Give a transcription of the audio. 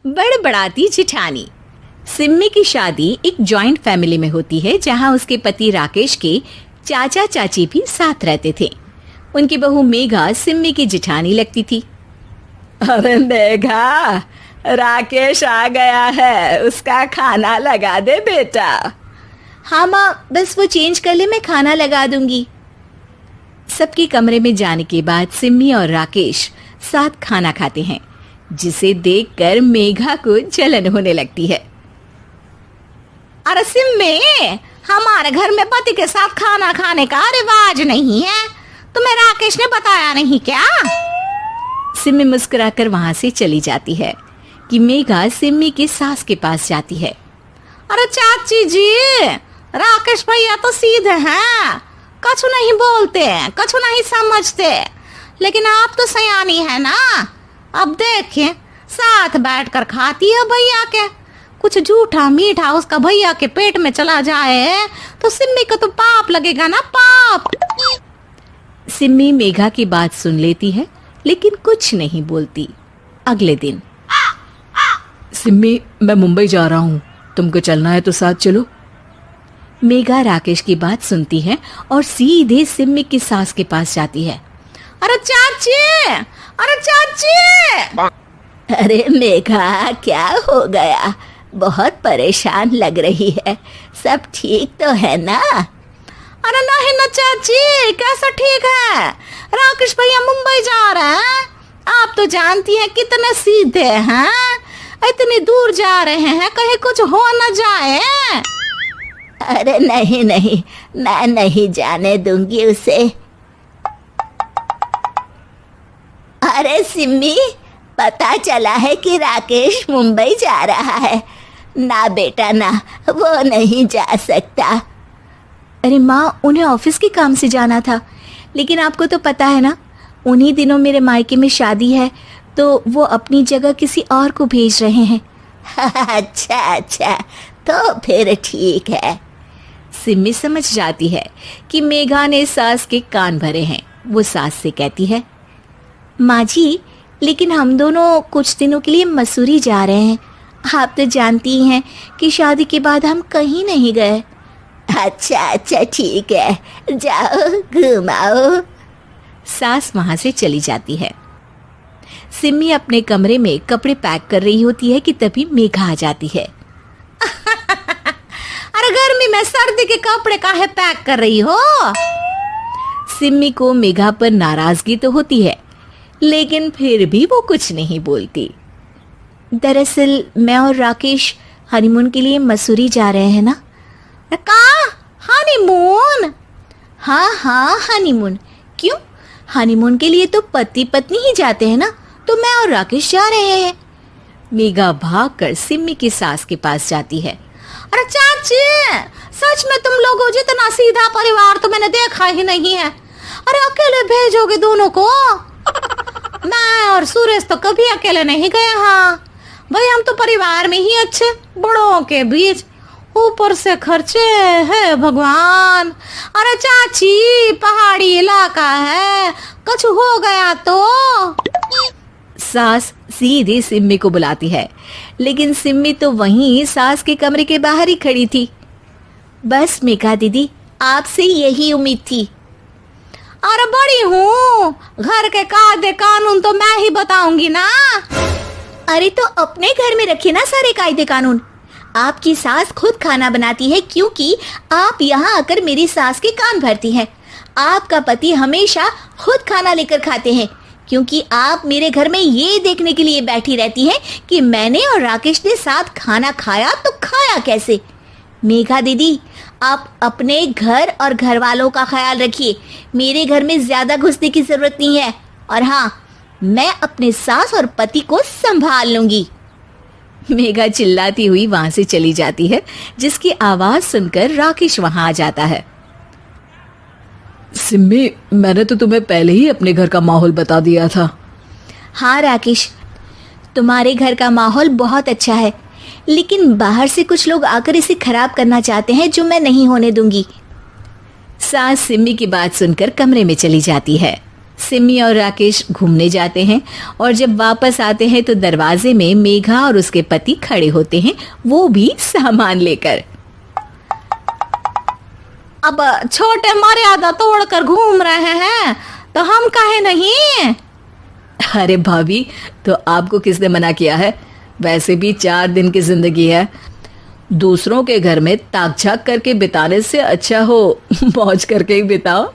बड़बड़ाती जिठानी। सिम्मी की शादी एक जॉइंट फैमिली में होती है जहां उसके पति राकेश के चाचा चाची भी साथ रहते थे। उनकी बहू मेघा सिम्मी की जिठानी लगती थी। अरे मेघा, राकेश आ गया है, उसका खाना लगा दे बेटा। हाँ माँ, बस वो चेंज कर ले, मैं खाना लगा दूंगी। सबके कमरे में जाने के बाद सिम्मी और राकेश साथ खाना खाते हैं, जिसे देखकर मेघा को जलन होने लगती है। अरे सिम्मी, हमारे घर में पति के साथ खाना खाने का रिवाज नहीं है, तुम्हें राकेश ने बताया नहीं क्या? सिम्मी मुस्कुराकर वहां से चली जाती है कि मेघा सिम्मी की सास के पास जाती है। अरे चाची जी, राकेश भैया तो सीधे हैं, कछु नहीं बोलते, कछु नहीं समझते, लेकिन आप तो सयानी है ना। अब देखिए, साथ बैठकर खाती है भैया के, कुछ झूठा मीठा उसका भैया के पेट में चला जाए तो सिम्मी को तो पाप लगेगा ना, पाप। सिम्मी मेघा की बात सुन लेती है लेकिन कुछ नहीं बोलती। अगले दिन, सिम्मी, मैं मुंबई जा रहा हूँ, तुमको चलना है तो साथ चलो। मेघा राकेश की बात सुनती है और सीधे सिम्मी की सास के पास जाती है। अरे चाची, अरे चाची। अरे मेघा, क्या हो गया? बहुत परेशान लग रही है, सब ठीक तो है ना? अरे नहीं ना चाची, कैसा ठीक है? राकेश भैया मुंबई जा रहे हैं, आप तो जानती हैं कितने सीधे हैं, इतनी दूर जा रहे हैं, कहीं कुछ हो न जाए। अरे नहीं नहीं, मैं नहीं जाने दूंगी उसे। अरे सिम्मी, पता चला है कि राकेश मुंबई जा रहा है। ना बेटा ना, वो नहीं जा सकता। अरे माँ, उन्हें ऑफिस के काम से जाना था, लेकिन आपको तो पता है ना, उन्हीं दिनों मेरे मायके में शादी है, तो वो अपनी जगह किसी और को भेज रहे हैं। अच्छा अच्छा, तो फिर ठीक है। सिम्मी समझ जाती है कि मेघा ने सास के कान भरे हैं। वो सास से कहती है, माँ जी, लेकिन हम दोनों कुछ दिनों के लिए मसूरी जा रहे हैं। आप तो जानती ही हैं कि शादी के बाद हम कहीं नहीं गए। अच्छा अच्छा, ठीक है, जाओ घुमाओ। सास वहां से चली जाती है। सिम्मी अपने कमरे में कपड़े पैक कर रही होती है कि तभी मेघा आ जाती है। अरे गर्मी में सर्दी के कपड़े काहे पैक कर रही हो? सिम्मी को मेघा पर नाराजगी तो होती है, लेकिन फिर भी वो कुछ नहीं बोलती। दरअसल मैं और राकेश हनीमून के लिए मसूरी जा रहे हैं ना। का हनीमून? हाँ हाँ, हनीमून। क्यों? हनीमून के लिए तो पति पत्नी ही जाते हैं ना, तो मैं और राकेश जा रहे हैं। मेघा भागकर सिम्मी की सास के पास जाती है। अरे चाची, सच में तुम लोगों जितना सीधा परिवार तो मैंने देखा ही नहीं है। अरे अकेले भेजोगे दोनों को? मैं और सुरेश तो कभी अकेले नहीं गए। हाँ भाई, हम तो परिवार में ही अच्छे, बड़ों के बीच, ऊपर से खर्चे है भगवान। अरे चाची, पहाड़ी इलाका है, कुछ हो गया तो? सास सीधी सिम्मी को बुलाती है, लेकिन सिम्मी तो वहीं सास के कमरे के बाहर ही खड़ी थी। बस मेघा दीदी, आपसे यही उम्मीद थी। अरे बड़ी हूँ, घर के कायदे कानून तो मैं ही बताऊंगी ना। अरे तो अपने घर में रखिए ना सारे कायदे कानून। आपकी सास खुद खाना बनाती है, क्योंकि आप यहाँ आकर मेरी सास के कान भरती हैं। आपका पति हमेशा खुद खाना लेकर खाते हैं, क्योंकि आप मेरे घर में ये देखने के लिए बैठी रहती हैं कि मैंने और राकेश ने साथ खाना खाया तो खाया कैसे। मेघा दीदी, आप अपने घर और घर वालों का ख्याल रखिए, मेरे घर में ज्यादा घुसने की जरूरत नहीं है। और हाँ, मैं अपने सास और पति को संभाल लूंगी। मेघा चिल्लाती हुई वहां से चली जाती है, जिसकी आवाज सुनकर राकेश वहां आ जाता है। सिम्मी, मैंने तो तुम्हें पहले ही अपने घर का माहौल बता दिया था। हाँ राकेश, तुम्हारे घर का माहौल बहुत अच्छा है, लेकिन बाहर से कुछ लोग आकर इसे खराब करना चाहते हैं, जो मैं नहीं होने दूंगी। सास सिम्मी की बात सुनकर कमरे में चली जाती है। सिमी और राकेश घूमने जाते हैं और जब वापस आते हैं तो दरवाजे में मेघा और उसके पति खड़े होते हैं, वो भी सामान लेकर। अब छोटे मर्यादा तोड़कर घूम रहे हैं तो हम काहे नहीं। अरे भाभी, तो आपको किसने मना किया है? वैसे भी 4 दिन की जिंदगी है, दूसरों के घर में ताक झाक करके बिताने से अच्छा हो मौज करके ही बिताओ।